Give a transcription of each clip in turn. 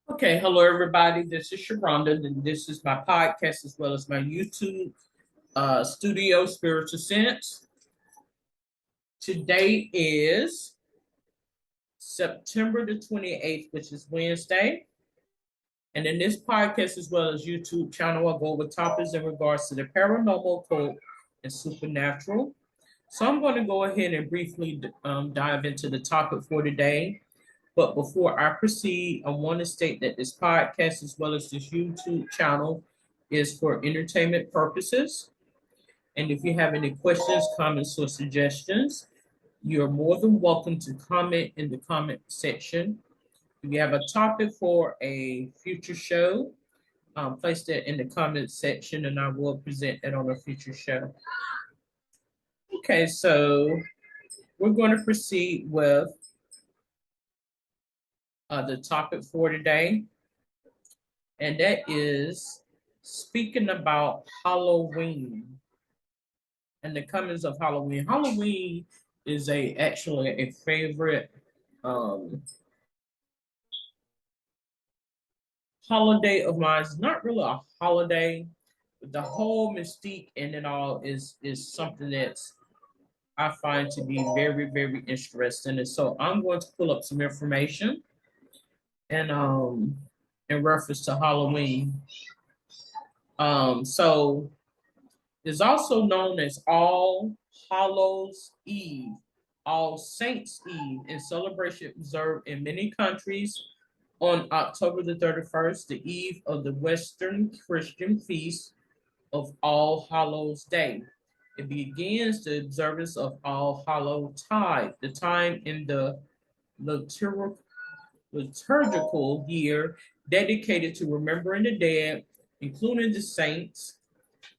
Okay, hello everybody. This is Sharonda, and this is my podcast as well as my YouTube studio, Spiritual Sense. Today is September the 28th, which is Wednesday. And in this podcast as well as YouTube channel, I'll go over topics in regards to the paranormal, occult, and supernatural. So I'm going to go ahead and briefly dive into the topic for today. But before I proceed, I want to state that this podcast, as well as this YouTube channel, is for entertainment purposes. And if you have any questions, comments, or suggestions, you're more than welcome to comment in the comment section. If you have a topic for a future show, place that in the comment section and I will present it on a future show. Okay, so we're going to proceed with the topic for today. And that is speaking about Halloween and the comings of Halloween. Halloween is actually a favorite um, holiday of mine. It's not really a holiday, but the whole mystique in it all is something that's I find to be very very interesting. And so I'm going to pull up some information and in reference to Halloween. So is also known as All Hallows Eve, All Saints Eve, in celebration observed in many countries on October the 31st, the eve of the Western Christian feast of All Hallows Day. It begins the observance of All Hallow Tide, the time in the liturgical year dedicated to remembering the dead, including the saints,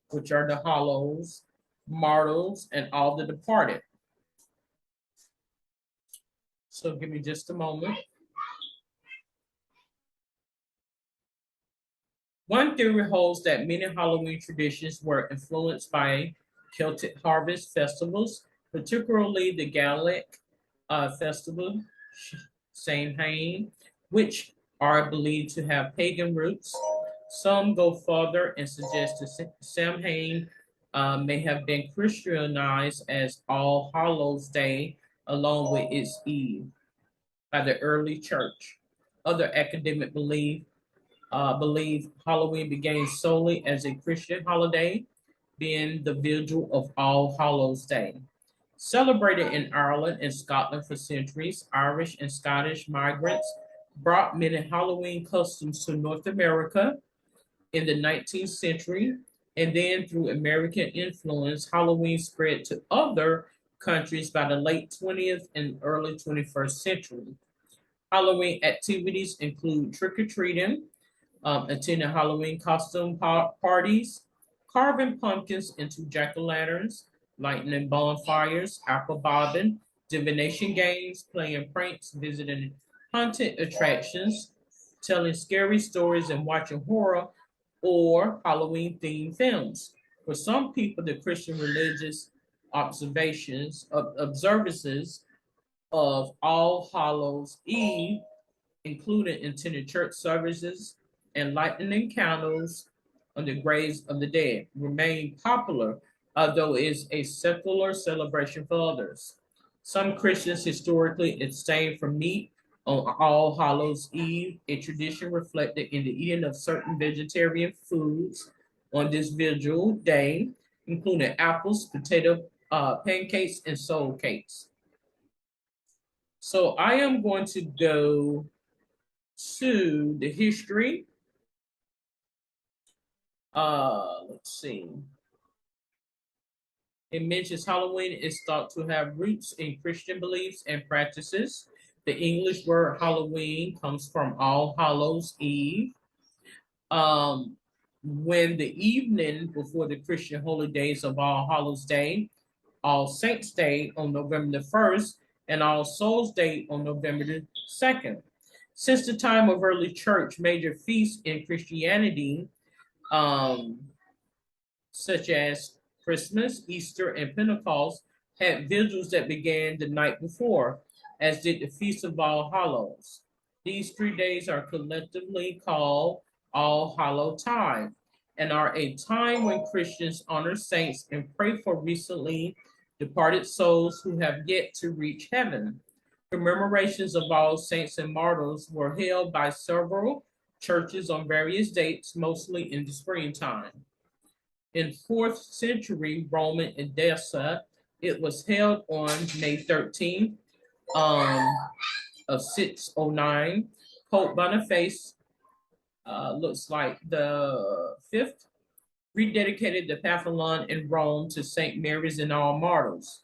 which are the hollows, martyrs, and all the departed. So give me just a moment. One theory holds that many Halloween traditions were influenced by Celtic harvest festivals, particularly the Gaelic festival, Samhain, which are believed to have pagan roots. Some go further and suggest that Samhain may have been Christianized as All Hallows Day along with its Eve by the early church. Other academic believe Halloween began solely as a Christian holiday, being the vigil of All Hallows Day. Celebrated in Ireland and Scotland for centuries, Irish and Scottish migrants brought many Halloween customs to North America in the 19th century, and then through American influence, Halloween spread to other countries by the late 20th and early 21st century. Halloween activities include trick or treating, attending Halloween costume parties, carving pumpkins into jack o' lanterns, lighting bonfires, apple bobbing, divination games, playing pranks, visiting haunted attractions, telling scary stories, and watching horror or Halloween themed films. For some people, the Christian religious observances of All Hallows Eve, including attending church services and lighting candles on the graves of the dead, remain popular, although it is a secular celebration for others. Some Christians historically abstained from meat on All Hallows Eve, a tradition reflected in the eating of certain vegetarian foods on this vigil day, including apples, potato pancakes, and soul cakes. So I am going to go to the history. Let's see. It mentions Halloween is thought to have roots in Christian beliefs and practices. The English word Halloween comes from All Hallows Eve. Um, when the evening before the Christian holy days of All Hallows Day, All Saints Day on November the 1st, and All Souls Day on November the 2nd. Since the time of early church, major feasts in Christianity, um, such as Christmas, Easter, and Pentecost, had vigils that began the night before, as did the Feast of All Hallows. These 3 days are collectively called All Hallow Tide and are a time when Christians honor saints and pray for recently departed souls who have yet to reach heaven. Commemorations of all saints and martyrs were held by several churches on various dates, mostly in the springtime. In 4th century Roman Edessa, it was held on May 13th of 609. Pope Boniface, looks like the 5th, rededicated the Papillon in Rome to St. Mary's and all martyrs.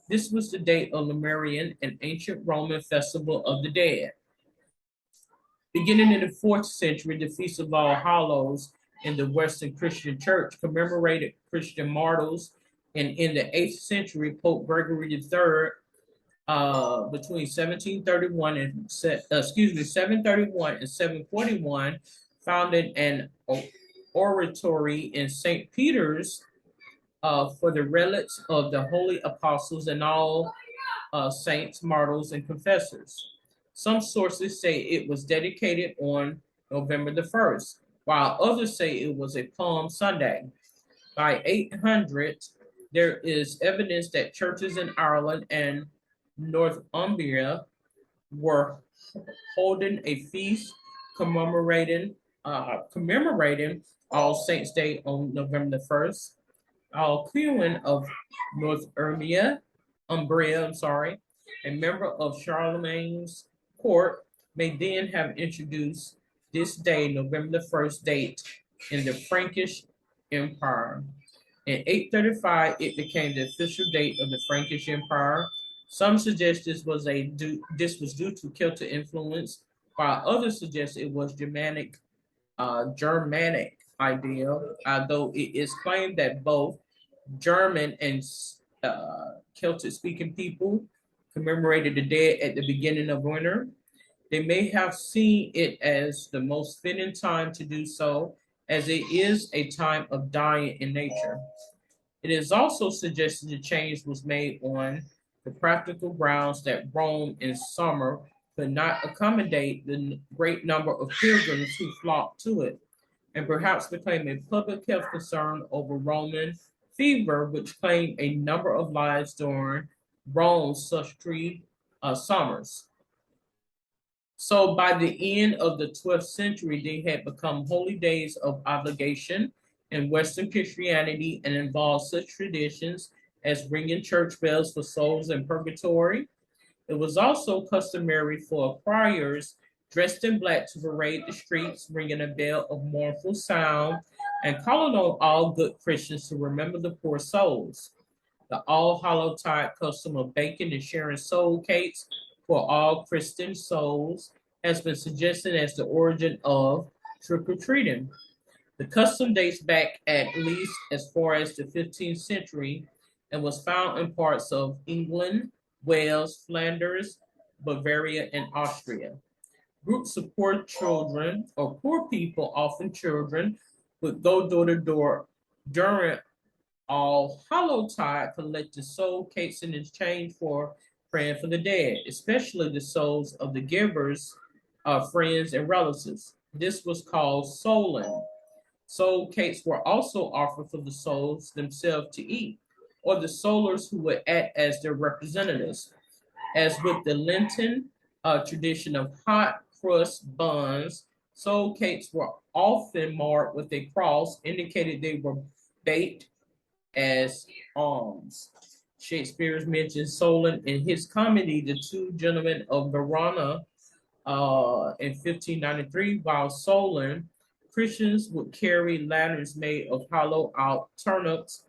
This was the date of Lemurian, an ancient Roman festival of the dead. Beginning in the 4th century, the Feast of All Hallows in the Western Christian Church commemorated Christian martyrs, and in the 8th century, Pope Gregory III, between 1731 and 731 and 741, founded an oratory in St. Peter's for the relics of the holy apostles and all saints, martyrs, and confessors. Some sources say it was dedicated on November the 1st, while others say it was a Palm Sunday. By 800, there is evidence that churches in Ireland and Northumbria were holding a feast commemorating All Saints' Day on November the 1st. Cuin of Northumbria, a member of Charlemagne's court, may then have introduced this day, November the 1st date, in the Frankish Empire. In 835, it became the official date of the Frankish Empire. Some suggest this was due to Celtic influence, while others suggest it was Germanic idea, although it is claimed that both German and Celtic-speaking people commemorated the dead at the beginning of winter. They may have seen it as the most fitting time to do so, as it is a time of dying in nature. It is also suggested the change was made on the practical grounds that Rome in summer could not accommodate the great number of pilgrims who flocked to it, and perhaps became a public health concern over Roman fever, which claimed a number of lives during Rome's sultry summers. So by the end of the 12th century, they had become holy days of obligation in Western Christianity and involved such traditions as ringing church bells for souls in purgatory. It was also customary for criers dressed in black to parade the streets, ringing a bell of mournful sound and calling on all good Christians to remember the poor souls. The All Hallow Tide custom of baking and sharing soul cakes for all Christian souls has been suggested as the origin of trick-or-treating. The custom dates back at least as far as the 15th century and was found in parts of England, Wales, Flanders, Bavaria, and Austria. Groups of poor children or poor people, often children, would go door to door during All Hallow Tide, collecting soul cakes in exchange for praying for the dead, especially the souls of the givers, friends, and relatives. This was called souling. Soul cakes were also offered for the souls themselves to eat, or the soulers who would act as their representatives. As with the Lenten tradition of hot crust buns, soul cakes were often marked with a cross, indicating they were baked as alms. Shakespeare mentions Solon in his comedy, The Two Gentlemen of Verona, in 1593, while Solon, Christians would carry lanterns made of hollowed out turnips,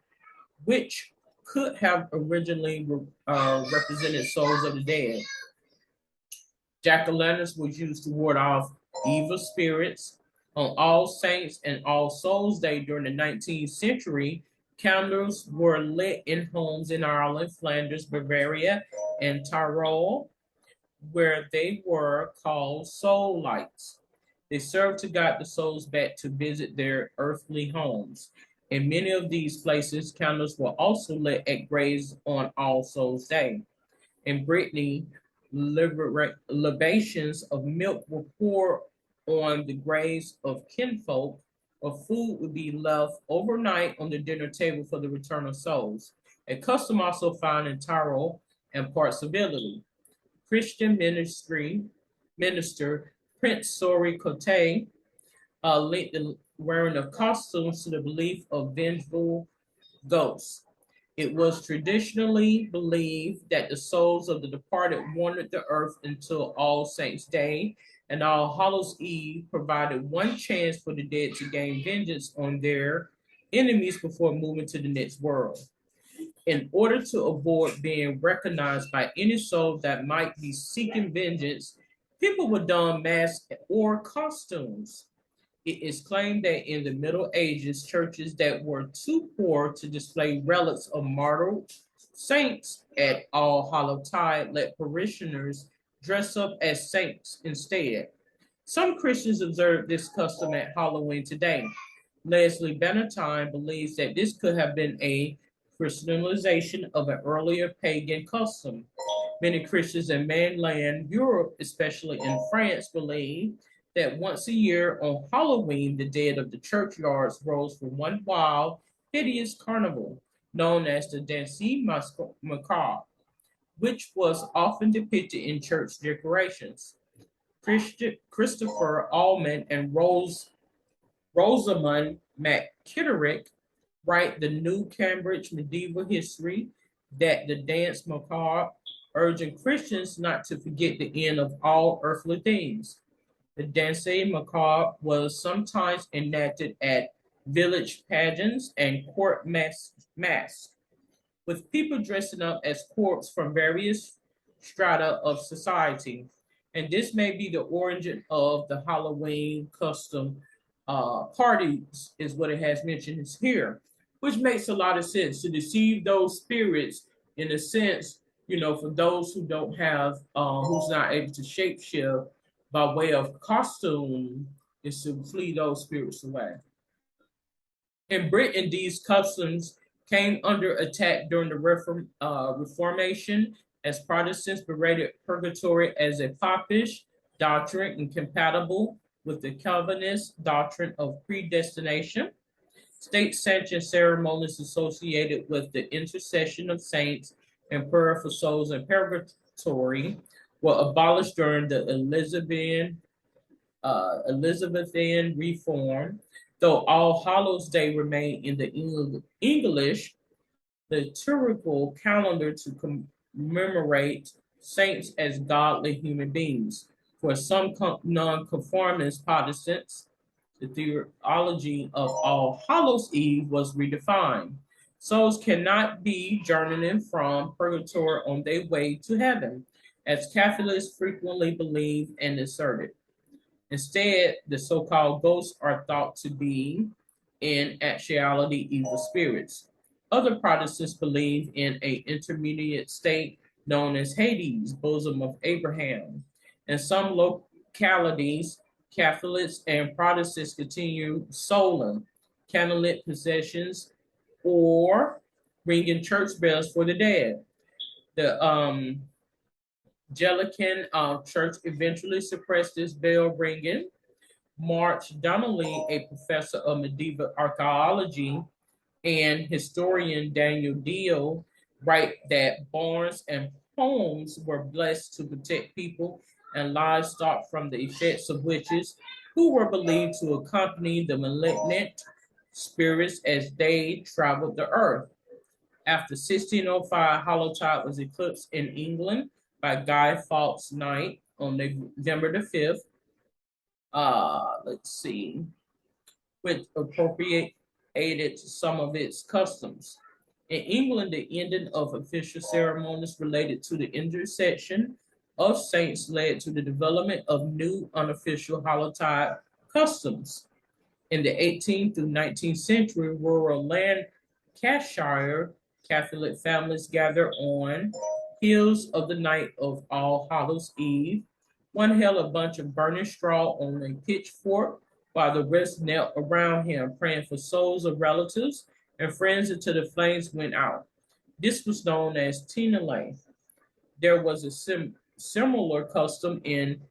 which could have originally represented souls of the dead. Jack-o'-lanterns was used to ward off evil spirits. On All Saints and All Souls Day during the 19th century, candles were lit in homes in Ireland, Flanders, Bavaria, and Tyrol, where they were called soul lights. They served to guide the souls back to visit their earthly homes. In many of these places, candles were also lit at graves on All Souls Day. In Brittany, libations of milk were poured on the graves of kinfolk, or food would be left overnight on the dinner table for the return of souls, a custom also found in Tyrol and parts of Italy. Christian minister Prince Sori Cote linked the wearing of costumes to the belief of vengeful ghosts. It was traditionally believed that the souls of the departed wandered the earth until All Saints' Day, and All Hallows' Eve provided one chance for the dead to gain vengeance on their enemies before moving to the next world. In order to avoid being recognized by any soul that might be seeking vengeance, people would don masks or costumes. It is claimed that in the Middle Ages, churches that were too poor to display relics of martyred saints at All Hallow Tide let parishioners dress up as saints instead. Some Christians observe this custom at Halloween today. Leslie Bannatyne believes that this could have been a Christianization of an earlier pagan custom. Many Christians in mainland Europe, especially in France, believe that once a year on Halloween, the dead of the churchyards rose for one wild, hideous carnival known as the Danse Macabre, which was often depicted in church decorations. Christopher Allman and Rosamund McKitterick write the New Cambridge Medieval History that the dance macabre urging Christians not to forget the end of all earthly things. The Danse Macabre was sometimes enacted at village pageants and court masks, with people dressing up as courts from various strata of society. And this may be the origin of the Halloween custom parties, is what it has mentioned here, which makes a lot of sense to deceive those spirits in a sense, for those who don't have, who's not able to shapeshift by way of costume, is to flee those spirits away. In Britain, these customs came under attack during the Reformation as Protestants berated purgatory as a popish doctrine incompatible with the Calvinist doctrine of predestination. State-sanctioned ceremonies associated with the intercession of saints and prayer for souls in purgatory were abolished during the Elizabethan Reform, though All Hallows Day remained in the English liturgical calendar to commemorate saints as godly human beings. For some nonconformist Protestants, the theology of All Hallows Eve was redefined. Souls cannot be journeying from purgatory on their way to heaven, as Catholics frequently believe and asserted. Instead, the so-called ghosts are thought to be, in actuality, evil spirits. Other Protestants believe in an intermediate state known as Hades, bosom of Abraham. In some localities, Catholics and Protestants continue souling, candlelit processions, or ringing church bells for the dead. The Anglican Church eventually suppressed this bell ringing. March Donnelly, a professor of medieval archaeology, and historian Daniel Deal write that barns and homes were blessed to protect people and livestock from the effects of witches who were believed to accompany the malignant spirits as they traveled the earth. After 1605, Hallowtide was eclipsed in England by Guy Fawkes Night on November the 5th. Which appropriated some of its customs. In England, the ending of official ceremonies related to the intercession of saints led to the development of new unofficial Hallowtide customs. In the 18th through 19th century, rural Lancashire Catholic families gather on hills of the night of All Hallows Eve. One held a bunch of burning straw on a pitchfork, while the rest knelt around him, praying for souls of relatives and friends until the flames went out. This was known as Tinalay. There was a similar custom in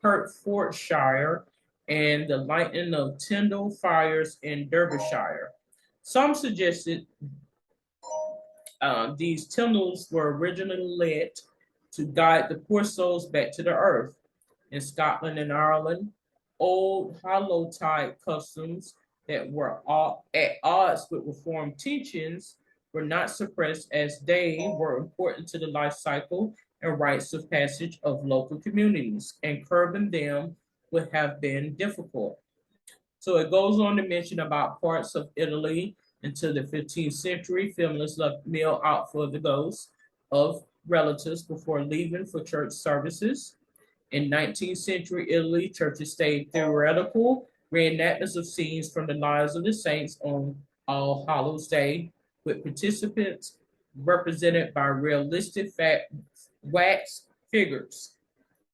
Hertfordshire and the lighting of Tyndall fires in Derbyshire. Some suggested these Tyndalls were originally lit to guide the poor souls back to the earth. In Scotland and Ireland, old Hallowtide customs that were at odds with Reformed teachings were not suppressed as they were important to the life cycle and rites of passage of local communities, and curbing them would have been difficult. So it goes on to mention about parts of Italy until the 15th century. Families left meal out for the ghosts of relatives before leaving for church services. In 19th century Italy, churches stayed theoretical reenactments of scenes from the lives of the saints on All Hallows Day, with participants represented by realistic wax figures.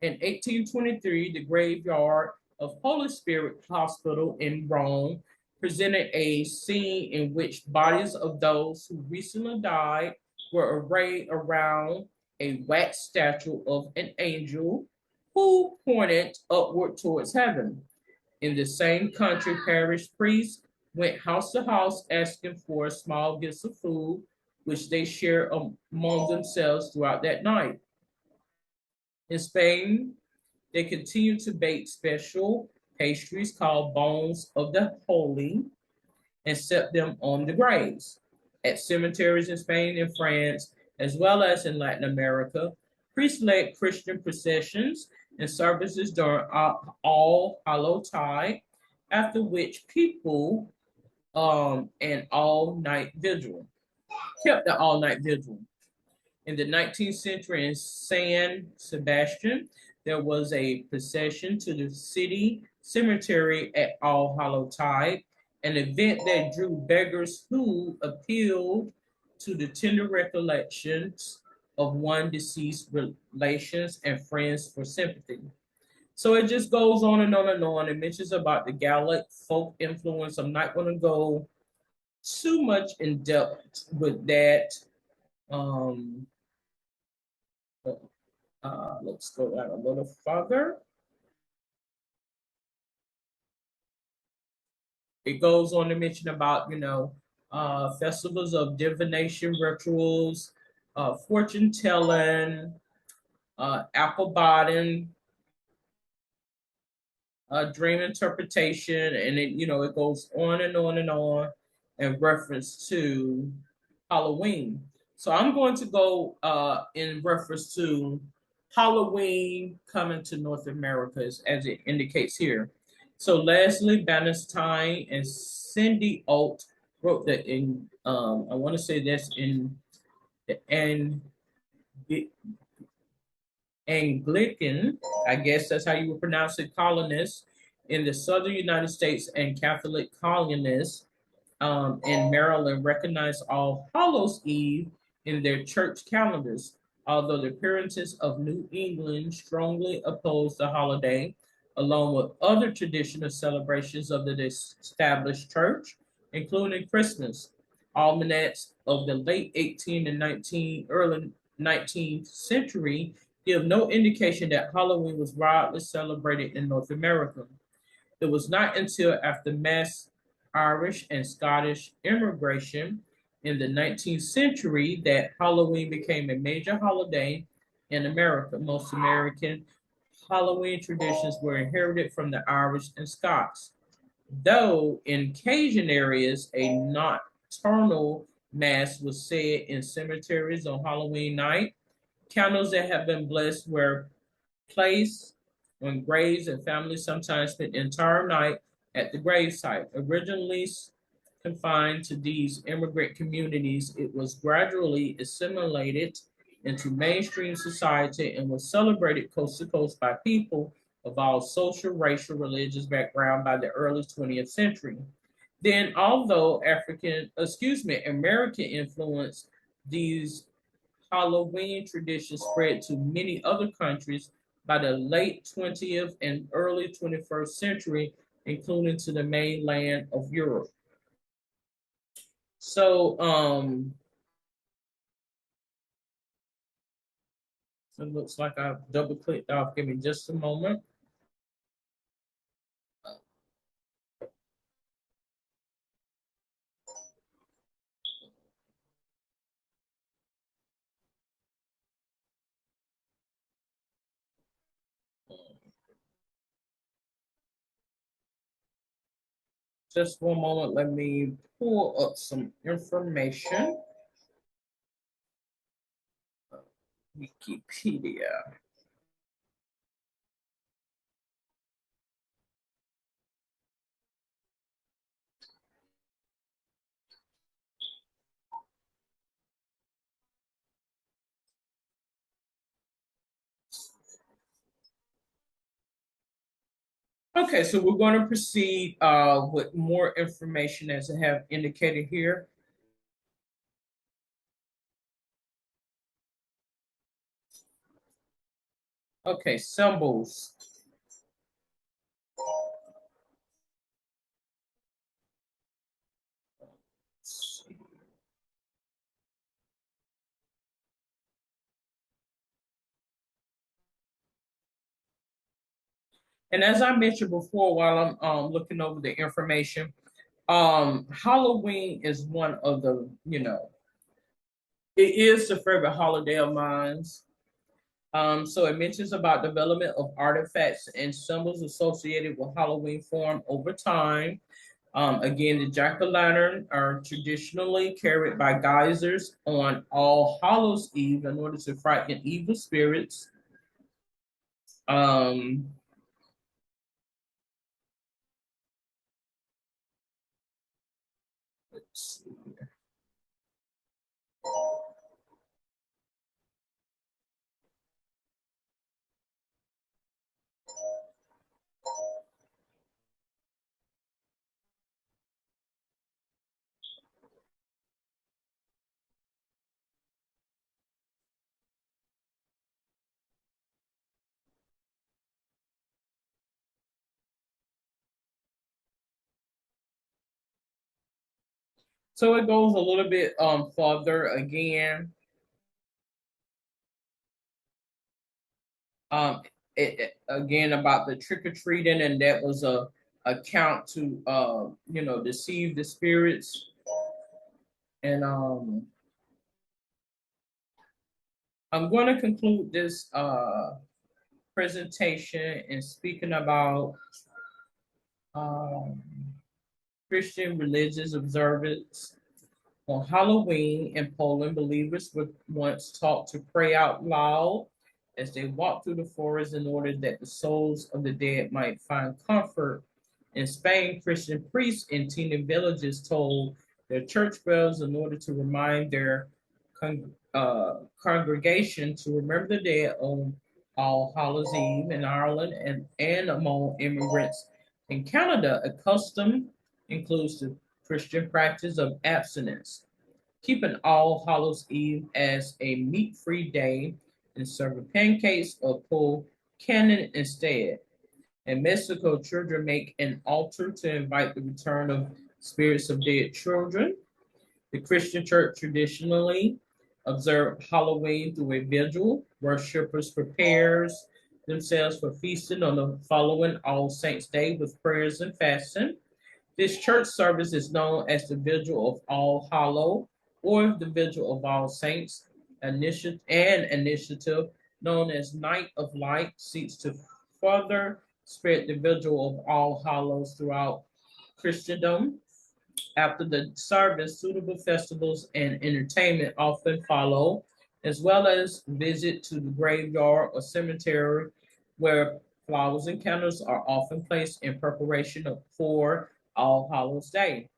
In 1823, the graveyard of Holy Spirit Hospital in Rome presented a scene in which bodies of those who recently died were arrayed around a wax statue of an angel who pointed upward towards heaven. In the same country, parish priests went house to house asking for small gifts of food, which they shared among themselves throughout that night. In Spain, they continued to bake special pastries called bones of the holy and set them on the graves. At cemeteries in Spain and France, as well as in Latin America, priests led Christian processions and services during All Hallow Tide, after which people an all-night vigil kept the all-night vigil. In the 19th century in San Sebastian, there was a procession to the city cemetery at All Hallow Tide, an event that drew beggars who appealed to the tender recollections of one deceased relations and friends for sympathy. So it just goes on and on and on. It mentions about the Gallic folk influence. I'm not going to go too much in depth with that. Um, let's go down a little further. It goes on to mention about, festivals of divination rituals, fortune telling, apple botting, dream interpretation, and it goes on and on and on in reference to Halloween. So I'm going to go in reference to Halloween coming to North America as it indicates here. So Leslie Bannatyne and Cindy Alt wrote that in I want to say that's in the Anglican, I guess that's how you would pronounce it, colonists in the southern United States and Catholic colonists in Maryland recognize All Hallows Eve in their church calendars, although the Puritans of New England strongly opposed the holiday, along with other traditional celebrations of the established church, including Christmas. Almanacs of the late 18th and early 19th century give no indication that Halloween was widely celebrated in North America. It was not until after mass Irish and Scottish immigration in the 19th century that Halloween became a major holiday in America. Most American Halloween traditions were inherited from the Irish and Scots, though in Cajun areas, a nocturnal mass was said in cemeteries on Halloween night. Candles that have been blessed were placed on graves, and families sometimes spent the entire night at the gravesite. Originally confined to these immigrant communities, it was gradually assimilated into mainstream society and was celebrated coast to coast by people of all social, racial, religious background by the early 20th century. Then, although American influence, these Halloween traditions spread to many other countries by the late 20th and early 21st century, including to the mainland of Europe. So It looks like I've double clicked off. Give me just a moment. Just one moment. Let me pull up some information. Wikipedia. Okay, so we're going to proceed with more information as I have indicated here. Okay, symbols. And as I mentioned before, while I'm looking over the information, Halloween is one of the, it is the favorite holiday of mine. So it mentions about development of artifacts and symbols associated with Halloween form over time. Again, the jack-o'-lantern are traditionally carried by geysers on All Hallows Eve in order to frighten evil spirits. Um, let's see. So it goes a little bit further again. Um, again about the trick or treating, and that was a account to deceive the spirits. And I'm going to conclude this presentation in speaking about um, Christian religious observance. On Halloween in Poland, believers were once taught to pray out loud as they walked through the forest in order that the souls of the dead might find comfort. In Spain, Christian priests in teeny villages told their church bells in order to remind their congregation to remember the dead on All Hallows Eve in Ireland and among immigrants in Canada. A custom includes the Christian practice of abstinence, keeping All Hallows Eve as a meat-free day and serving pancakes or pulled cannon instead. In Mexico, children make an altar to invite the return of spirits of dead children. The Christian church traditionally observe Halloween through a vigil. Worshippers prepares themselves for feasting on the following All Saints Day with prayers and fasting. This church service is known as the Vigil of All Hallow or the Vigil of All Saints. Initiative known as Night of Light seeks to further spread the Vigil of All Hallows throughout Christendom. After the service, suitable festivals and entertainment often follow, as well as visit to the graveyard or cemetery where flowers and candles are often placed in preparation for All Hallows Day.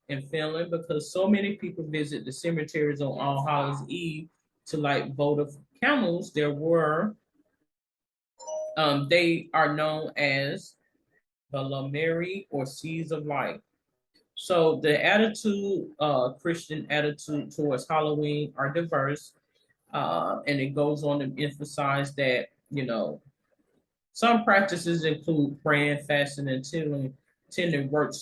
In Finland, because so many people visit the cemeteries on All Hallows Eve to light votive candles, they are known as the Lameri or Seeds of Light. So the Christian attitude towards Halloween are diverse, and it goes on to emphasize that some practices include praying, fasting, and attending worship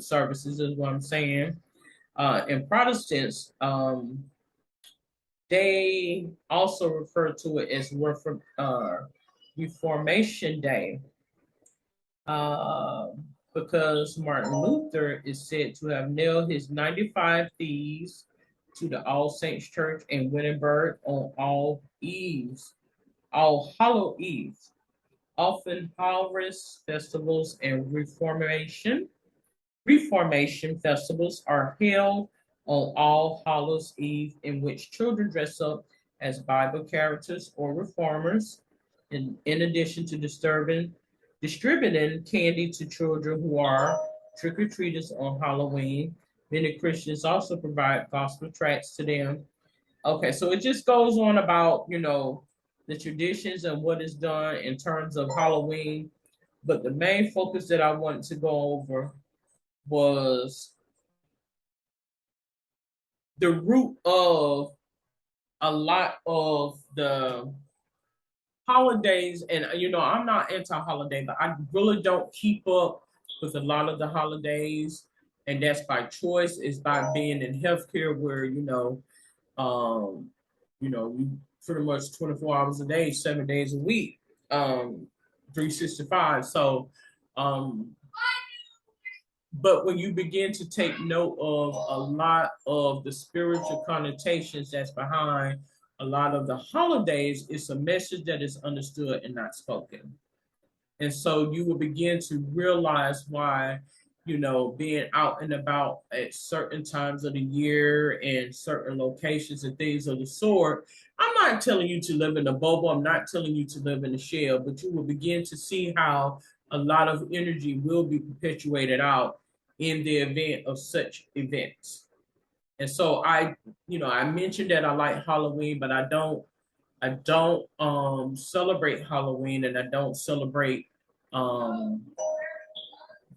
services is what I'm saying. And Protestants They also refer to it as Reformation Day, uh, because Martin Luther is said to have nailed his 95 Thieves to the All Saints Church in Wittenberg on All Hallow Eve. Often harvest festivals and Reformation festivals are held on All Hallows Eve, in which children dress up as Bible characters or reformers, in addition to distributing candy to children who are trick or treaters on Halloween. Many Christians also provide gospel tracts to them. Okay, so it just goes on about, the traditions and what is done in terms of Halloween. But the main focus that I wanted to go over was the root of a lot of the holidays. And I'm not anti-holiday, but I really don't keep up with a lot of the holidays, and that's by choice. Is by being in healthcare, where um we pretty much 24 hours a day, 7 days a week, 365. So um but when you begin to take note of a lot of the spiritual connotations that's behind a lot of the holidays, it's a message that is understood and not spoken. And so you will begin to realize why, being out and about at certain times of the year and certain locations and things of the sort. I'm not telling you to live in a bubble. I'm not telling you to live in a shell, but you will begin to see how a lot of energy will be perpetuated out in the event of such events. And so I mentioned that I like Halloween, but I don't celebrate Halloween, and I don't celebrate um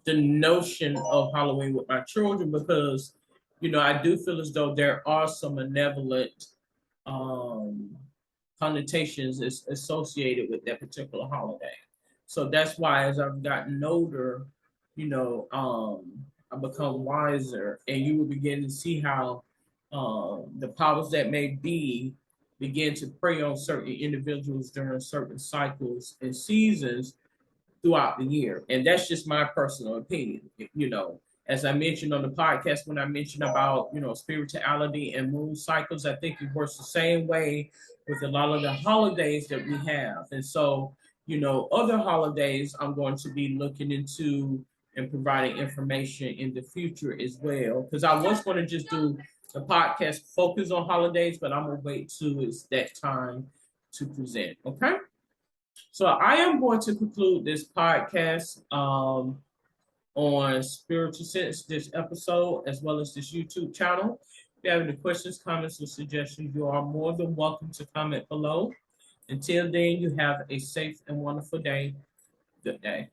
the notion of Halloween with my children, because I do feel as though there are some malevolent um connotations associated with that particular holiday. So that's why, as I've gotten older, I become wiser, and you will begin to see how the powers that may be begin to prey on certain individuals during certain cycles and seasons throughout the year. And that's just my personal opinion. As I mentioned on the podcast, when I mentioned about, spirituality and moon cycles, I think it works the same way with a lot of the holidays that we have. And so, other holidays I'm going to be looking into and providing information in the future as well. Because I was going to just do the podcast focus on holidays, but I'm going to wait till it's that time to present. Okay. So I am going to conclude this podcast on Spiritual Sense, this episode, as well as this YouTube channel. If you have any questions, comments, or suggestions, you are more than welcome to comment below. Until then, you have a safe and wonderful day. Good day.